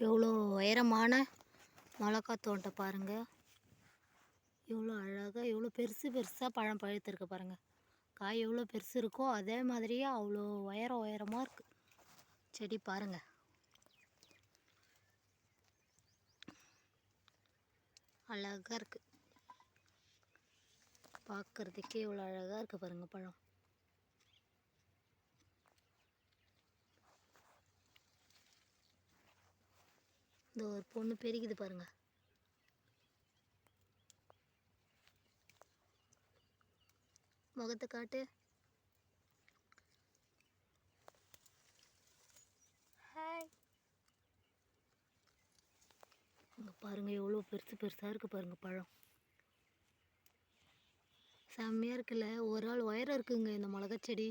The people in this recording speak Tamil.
எவ்வளோ உயரமான மிளகா தோட்டம் பாருங்கள். எவ்வளோ அழகாக எவ்வளோ பெருசு பெருசாக பழம் பழுத்திருக்கு பாருங்கள். காய் எவ்வளோ பெருசு இருக்கோ அதே மாதிரியே அவ்வளோ உயரமாக இருக்குது செடி பாருங்கள். அழகாக இருக்குது, பார்க்குறதுக்கே எவ்வளோ அழகாக இருக்குது பாருங்கள் பழம். இந்த ஒரு பொண்ணு பெருகுது பாருங்கள். முகத்தை காட்டு. ஹாய். இங்கே பாருங்கள் எவ்வளோ பெருசு பெருசாக இருக்குது பாருங்கள் பழம். செம்மையாக இருக்குல்ல, ஒரு ஆள் உயரம் இருக்குங்க இந்த மிளகா செடி.